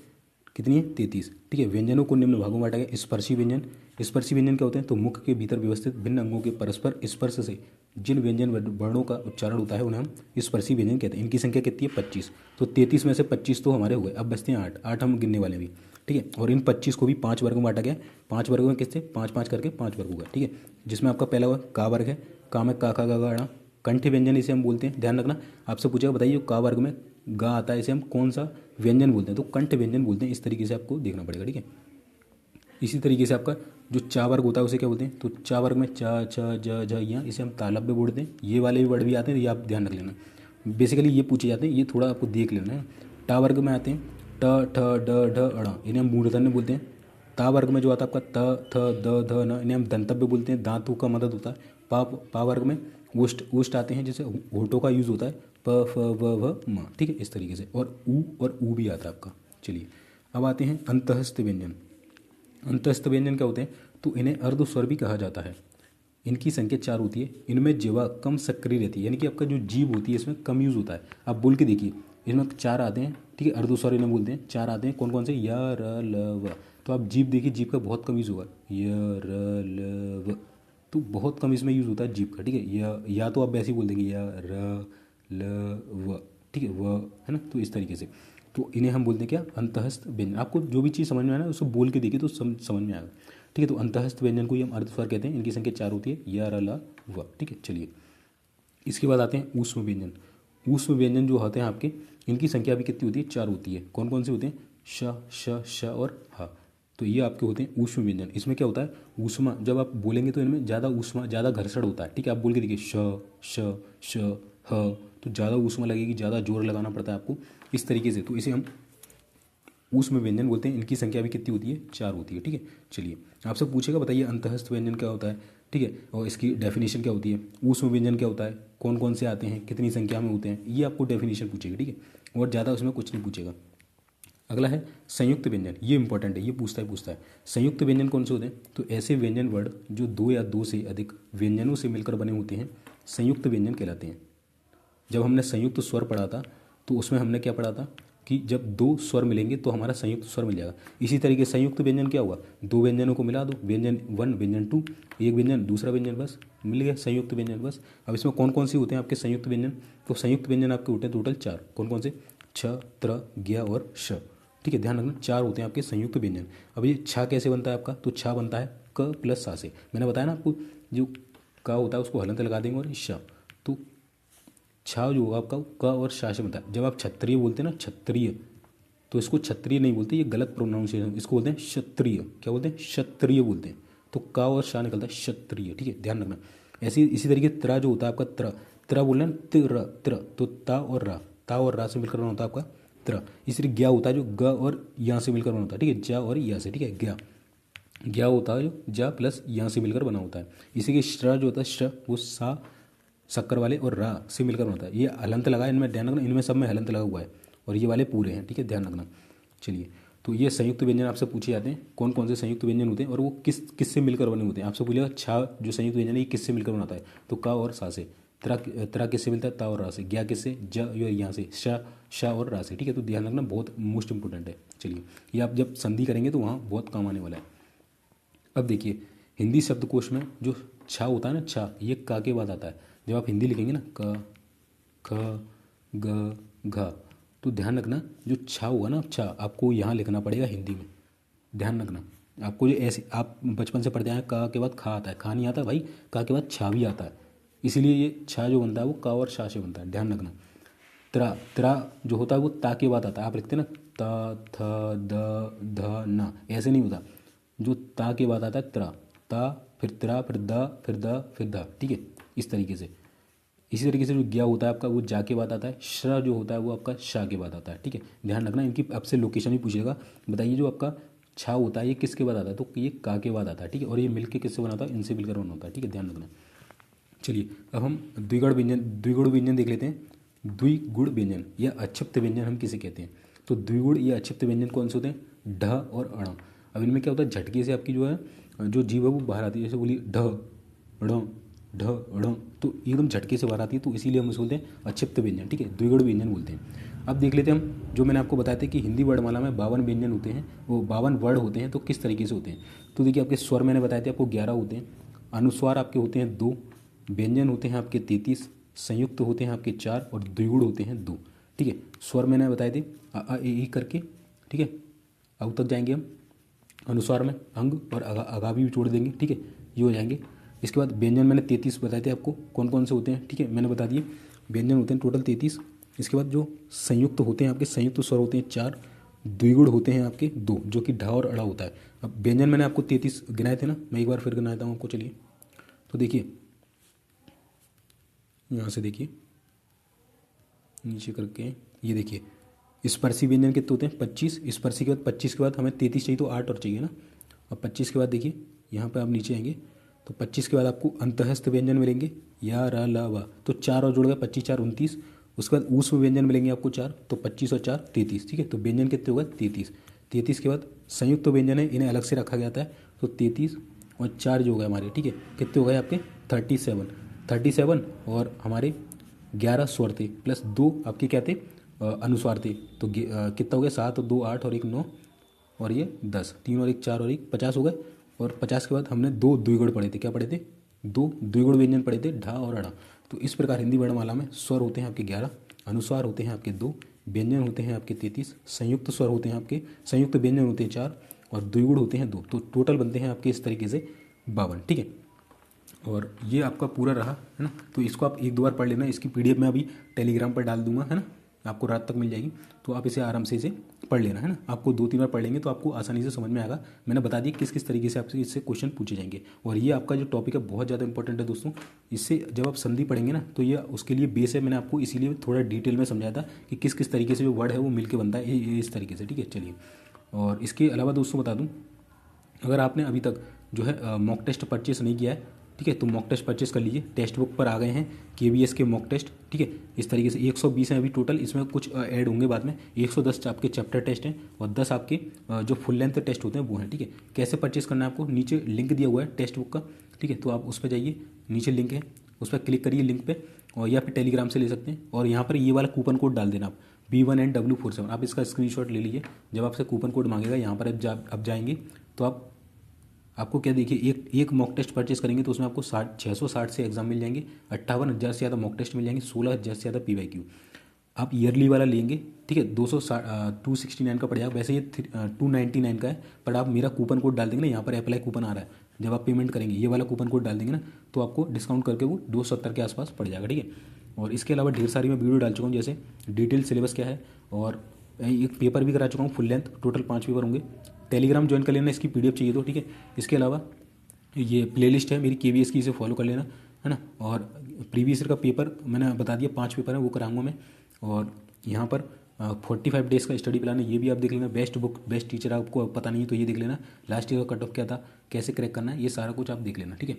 कितनी है, 33, ठीक है। व्यंजनों को निम्न भागों में बांटा गया। स्पर्शी व्यंजन, स्पर्शी व्यंजन क्या होते हैं, तो मुख के भीतर व्यवस्थित भिन्न अंगों के परस्पर स्पर्श से जिन व्यंजन वर्णों का उच्चारण होता है उन्हें हम स्पर्शी व्यंजन कहते हैं। इनकी संख्या कितनी है, 25। तो 33 में से 25 तो हमारे हुए, अब बचते हैं 8, 8 हम गिनने वाले भी, ठीक है। और इन 25 को भी 5 वर्गों में बांटा गया। 5 वर्गों में किससे, 5 5 करके 5 वर्ग होगा, ठीक है। जिसमें आपका पहला हुआ का वर्ग है, का में का खा गा गा णा, कंठ व्यंजन इसे हम बोलते हैं। ध्यान रखना, आपसे पूछेगा बताइए का वर्ग में गा आता है, इसे हम कौन सा व्यंजन बोलते हैं, तो कंठ व्यंजन बोलते हैं। इस तरीके से आपको देखना पड़ेगा, ठीक है। इसी तरीके से आपका जो चा वर्ग होता है उसे क्या बोलते हैं, तो चा वर्ग में चा छ ज झ या, इसे हम तालब में बोलते हैं। ये वाले भी वर्ड भी आते हैं, ये आप ध्यान रख लेना। बेसिकली ये पूछे जाते हैं, ये थोड़ा आपको देख लेना है। टा वर्ग में आते हैं ट ठ ड ढ अड़, इन्हें हम मूर्धन्य बोलते हैं। ता वर्ग में जो आता है आपका त थ द ध न, इन्हें हम दंतव्य बोलते हैं, दांतों का मदद होता है। पा वर्ग में ओष्ठ ओष्ठ आते हैं, जैसे होठों का यूज़ होता है, प फ व भ म, ठीक है, इस तरीके से। और ऊ भी आता है आपका। चलिए अब आते हैं अंतःस्थ व्यंजन। अंतःस्थ व्यंजन क्या होते हैं, तो इन्हें अर्धस्वर भी कहा जाता है। इनकी संख्या 4 होती है। इनमें जिह्वा कम सक्रिय रहती है, यानी कि आपका जो जीभ होती है इसमें कम यूज़ होता है। आप बोल के देखिए, इसमें 4 आते हैं, ठीक है, अर्धस्वर इन्हें बोलते हैं। 4 आते हैं, कौन कौन से, य र ल व। तो आप जीभ देखिए, जीभ का बहुत कम यूज़ होगा, य र ल व, तो बहुत कम इसमें यूज़ होता है जीभ का, ठीक है। या तो आप ऐसे ही बोल देंगे, य र ल व, ठीक है, व, है ना। तो इस तरीके से, तो इन्हें हम बोलते हैं क्या, अंतःस्थ व्यंजन। आपको जो भी चीज़ समझ में आए ना उसको बोल के देखिए तो समझ में आएगा, ठीक है। तो अंतःस्थ व्यंजन को ही हम अर्धस्वर कहते हैं। इनकी संख्या 4 होती है, य र ल व, ठीक है। चलिए इसके बाद आते हैं ऊष्म व्यंजन। ऊष्म व्यंजन जो होते हैं आपके, इनकी संख्या भी कितनी होती है, 4 होती है। कौन कौन से होते हैं, श श श और ह। तो ये आपके होते हैं ऊष्म व्यंजन। इसमें क्या होता है, ऊष्मा जब आप बोलेंगे तो इनमें ज़्यादा ऊष्मा, ज़्यादा घर्षण होता है, ठीक है। आप बोल के देखिए, श श श ह, तो ज़्यादा ऊष्मा लगेगी, ज़्यादा जोर लगाना पड़ता है आपको, इस तरीके से। तो इसे हम ऊष्म व्यंजन बोलते हैं। इनकी संख्या भी कितनी होती है, 4 होती है, ठीक है। चलिए आपसे पूछेगा, बताइए अंतःस्थ व्यंजन क्या होता है, ठीक है, और इसकी डेफिनेशन क्या होती है। ऊष्म व्यंजन क्या होता है, कौन कौन से आते हैं, कितनी संख्या में होते हैं, ये आपको डेफिनेशन पूछेगा, ठीक है। और ज़्यादा उसमें कुछ नहीं पूछेगा। अगला है संयुक्त व्यंजन। ये इंपॉर्टेंट है, ये पूछता है संयुक्त व्यंजन कौन से होते हैं, तो ऐसे व्यंजन वर्ड जो 2 या 2 से अधिक व्यंजनों से मिलकर बने होते हैं संयुक्त व्यंजन कहलाते हैं। जब हमने संयुक्त स्वर पढ़ा था तो उसमें हमने क्या पढ़ा था कि जब 2 स्वर मिलेंगे तो हमारा संयुक्त स्वर मिल जाएगा। इसी तरीके संयुक्त व्यंजन क्या हुआ, 2 व्यंजनों को मिला दो, व्यंजन 1 व्यंजन 2, एक व्यंजन दूसरा व्यंजन, बस मिल गया संयुक्त व्यंजन, बस। अब इसमें कौन कौन से होते हैं आपके संयुक्त व्यंजन, तो संयुक्त व्यंजन आपके होते हैं टोटल 4। कौन कौन से, छ त्र ज्ञ और श, ठीक है, ध्यान रखना 4 होते हैं आपके संयुक्त व्यंजन। अब ये छा कैसे बनता है आपका, तो छा बनता है क प्लस सा से। मैंने बताया ना आपको, जो का होता है उसको हलंत लगा देंगे और श, तो छा जो होगा आपका क और शा से बनता है। जब आप क्षत्रिय बोलते हैं ना, क्षत्रिय, तो इसको क्षत्रिय नहीं बोलते, ये गलत प्रोनाउंसिएशन, इसको बोलते हैं क्षत्रिय। क्या बोलते हैं, क्षत्रिय बोलते हैं। तो का और शा निकलता है क्षत्रिय, ठीक है, ध्यान रखना। ऐसी इसी तरीके त्रा जो होता है आपका, त्रा बोलना है त्र त्र, तो ता और रा से मिलकर बना होता है आपका त्र। इसी तरह ज्ञा होता है जो ग और या से मिलकर बना होता है, ठीक है, जा और या से, ठीक है। ज्ञा होता है जो जा प्लस या से मिलकर बना होता है। इसी के श्र जो होता है, श्र वो सा शक्कर वाले और रा से मिलकर बनता है। ये हलंत लगा है, इनमें ध्यान रखना, इनमें सब में हलंत लगा हुआ है और ये वाले पूरे हैं, ठीक है, ध्यान रखना। चलिए तो ये संयुक्त व्यंजन आपसे पूछे जाते हैं, कौन कौन से संयुक्त व्यंजन होते हैं और वो किससे मिलकर बने होते हैं। आपसे पूछेगा छा जो संयुक्त व्यंजन है ये किससे मिलकर बनाता है, तो का और सा से। त्रा किससे मिलता है, ता और रा से। ज्ञा किससे, ज यहाँ से, शा और रा से, ठीक है। तो ध्यान रखना, बहुत मोस्ट इंपोर्टेंट है। चलिए ये आप जब संधि करेंगे तो वहाँ बहुत काम आने वाला है। अब देखिए हिंदी शब्दकोश में जो छा होता है ना, छा ये का के बाद आता है। जब आप हिंदी लिखेंगे ना, क ख ग घ, तो ध्यान रखना जो छा हुआ ना, छा आपको यहाँ लिखना पड़ेगा हिंदी में, ध्यान रखना। आपको जो ऐसे आप बचपन से पढ़ते हैं, का के बाद खा आता है, खा नहीं आता भाई, का के बाद छा भी आता है, इसीलिए ये छा जो बनता है वो का और शा से बनता है, ध्यान रखना। त्रा जो होता है वो ता के बाद आता है। आप लिखते हैं ना ता थ द ध न, ऐसे नहीं होता, जो ता के बाद आता है त्रा, ता फिर त्रा फिर द फिर द फिर ध, ठीक है, इस तरीके से। इसी तरीके से जो ज्ञा होता है आपका वो जा के बाद आता है। श्र जो होता है वो आपका शा के बाद आता है, ठीक है, ध्यान रखना। इनकी आपसे लोकेशन भी पूछेगा, बताइए जो आपका छा होता है ये किसके बाद आता है, तो ये का के बाद आता है, ठीक है। और ये मिलके किससे बना होता है, इनसे मिलकर बना होता है, ठीक है, ध्यान रखना। चलिए अब हम द्विगुण व्यंजन देख लेते हैं। द्विगुण व्यंजन या अक्षिप्त व्यंजन हम किसे कहते हैं, तो द्विगुण या अक्षिप्त व्यंजन कौन से होते हैं, ढ और अण। अब इनमें क्या होता है, झटके से आपकी जो है जो जीभ है वो बाहर आती है, जैसे बोलिए ढ ढ ढ, तो एकदम झटके से बाहर आती है, तो इसीलिए हम उसको बोलते हैं अक्षिप्त व्यंजन, ठीक है, द्विगुण व्यंजन बोलते हैं। अब देख लेते हैं हम, जो मैंने आपको बताया था कि हिंदी वर्णमाला में 52 व्यंजन होते हैं, वो 52 वर्ड होते हैं, तो किस तरीके से होते हैं। तो देखिए आपके स्वर मैंने बताए थे आपको 11 होते हैं, अनुस्वार आपके होते हैं 2, व्यंजन होते हैं आपके 33, संयुक्त होते हैं आपके 4 और द्विगुण होते हैं 2, ठीक है। स्वर मैंने बताए थे अ ए करके, ठीक है, अब तक जाएंगे हम अनुस्वार में अंग और अगा भी जोड़ देंगे, ठीक है, ये हो जाएंगे। इसके बाद व्यंजन मैंने 33 बताए थे आपको कौन कौन से होते हैं, ठीक है, मैंने बता दिए व्यंजन होते हैं टोटल 33। इसके बाद जो संयुक्त होते हैं आपके संयुक्त स्वर होते हैं 4, द्विगुण होते हैं आपके 2, जो कि ढ और अड़ा होता है। अब व्यंजन मैंने आपको 33 गिनाए थे ना, मैं एक बार फिर गिनाता हूँ आपको। चलिए तो देखिए, यहाँ से देखिए नीचे करके, ये देखिए स्पर्शी व्यंजन कितने होते हैं 25, स्पर्शी के बाद 25 के बाद हमें 33 चाहिए तो 8 और चाहिए ना। अब 25 के बाद देखिए यहाँ पे आप नीचे आएंगे तो 25 के बाद आपको अंतःस्थ व्यंजन मिलेंगे, या र ल व, तो 4 और जुड़ गया, 25 4 29। उसके बाद ऊष्म व्यंजन मिलेंगे आपको 4, तो 25 और 4 33, ठीक है। तो व्यंजन कितने हो गए 33। 33 के बाद संयुक्त व्यंजन है, इन्हें अलग से रखा गया था, तो 33 और 4 जो हो गए हमारे, ठीक है, कितने हो गए आपके 37 और हमारे 11 स्वर थे प्लस 2 आपके क्या थे अनुस्वार थे, तो कितना हो गया 7 और 2 8 और 1 9 और ये 10, 3 और 1 4 और 1 50 हो गए। और 50 के बाद हमने 2 द्विगुण पढ़े थे, क्या पढ़े थे 2 द्विगुण व्यंजन पढ़े थे, ढा और अड़ा। तो इस प्रकार हिंदी वर्णमाला में स्वर होते हैं आपके 11, अनुस्वार होते हैं आपके 2, व्यंजन होते हैं आपके 33, संयुक्त स्वर होते हैं आपके, संयुक्त व्यंजन होते हैं 4 और द्विगुण होते हैं 2। तो टोटल बनते हैं आपके इस तरीके से 52, ठीक है। और ये आपका पूरा रहा है ना। तो इसको आप एक दो बार पढ़ लेना, इसकी पीडीएफ मैं अभी टेलीग्राम पर डाल दूंगा, है ना, आपको रात तक मिल जाएगी। तो आप इसे आराम से इसे पढ़ लेना, है ना। आपको 2-3 बार पढ़ लेंगे तो आपको आसानी से समझ में आएगा। मैंने बता दिया किस किस तरीके से आपसे इससे क्वेश्चन पूछे जाएंगे। और ये आपका जो टॉपिक है बहुत ज़्यादा इंपॉर्टेंट है दोस्तों। इससे जब आप संधि पढ़ेंगे ना तो ये उसके लिए बेस है। मैंने आपको इसीलिए थोड़ा डिटेल में समझाया था कि किस किस तरीके से जो वर्ड है वो मिलकर बनता है, ये इस तरीके से, ठीक है। चलिए, और इसके अलावा दोस्तों बता दूँ, अगर आपने अभी तक जो है मॉक टेस्ट परचेस नहीं किया है, ठीक है, तो मॉक टेस्ट परचेस कर लीजिए। टेक्स्ट बुक पर आ गए हैं केवीएस के मॉक टेस्ट, ठीक है। इस तरीके से 120 हैं अभी टोटल, इसमें कुछ ऐड होंगे बाद में। 110 आपके चैप्टर टेस्ट हैं और 10 आपके जो फुल लेंथ टेस्ट होते हैं वो हैं, ठीक है। कैसे परचेस करना है आपको, नीचे लिंक दिया हुआ है टेक्स्ट बुक का, ठीक है। तो आप उस पर जाइए, नीचे लिंक है, उस पर क्लिक करिए लिंक पे, और या फिर टेलीग्राम से ले सकते हैं। और यहाँ पर ये वाला कूपन कोड डाल देना आप B1NW47, आप इसका स्क्रीनशॉट ले लीजिए। जब आपसे कूपन कोड मांगेगा यहाँ पर आप जाएंगे तो आपको क्या देखिए, एक मॉक टेस्ट परचेस करेंगे तो उसमें आपको 660 से एग्जाम मिल जाएंगे, 58,000 से ज़्यादा मॉक टेस्ट मिल जाएंगे, 16,000 से ज़्यादा PYQ। आप ईयरली वाला लेंगे, ठीक है, 269 का पड़ जाएगा। वैसे ये 299 का है, पर आप मेरा कूपन कोड डाल देंगे ना, यहाँ पर अप्लाई कूपन आ रहा है, जब आप पेमेंट करेंगे ये वाला कूपन कोड डाल देंगे ना तो आपको डिस्काउंट करके वो 270 के आसपास पड़ जाएगा, ठीक है। और इसके अलावा ढेर सारी मैं वीडियो डाल चुका हूँ, जैसे डिटेल सिलेबस क्या है, और एक पेपर भी करा चुका हूँ फुल लेंथ, टोटल 5 पेपर होंगे। टेलीग्राम ज्वाइन कर लेना, इसकी PDF चाहिए तो, ठीक है। इसके अलावा ये प्लेलिस्ट है मेरी KVS की, इसे फॉलो कर लेना, है ना। और प्रीवियस ईयर का पेपर मैंने बता दिया, 5 पेपर हैं वो कराऊंगा मैं। और यहाँ पर 45 डेज़ का स्टडी प्लान है, ये भी आप देख लेना। बेस्ट बुक बेस्ट टीचर आपको पता नहीं है तो ये देख लेना। लास्ट ईयर का कट ऑफ क्या था, कैसे क्रैक करना है, ये सारा कुछ आप देख लेना, ठीक है।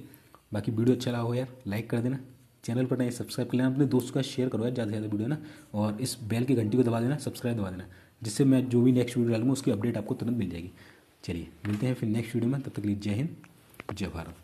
बाकी वीडियो अच्छा लगा हो यार लाइक कर देना, चैनल पर नए सब्सक्राइब कर लेना, अपने दोस्तों का शेयर करो यार ज़्यादा से ज़्यादा वीडियो ना। और इस बेल की घंटी को दबा देना, सब्सक्राइब दबा देना, जिससे मैं जो भी नेक्स्ट वीडियो डालूंगा उसकी अपडेट आपको तुरंत मिल जाएगी। चलिए मिलते हैं फिर नेक्स्ट वीडियो में, तब तक के लिए जय हिंद जय भारत।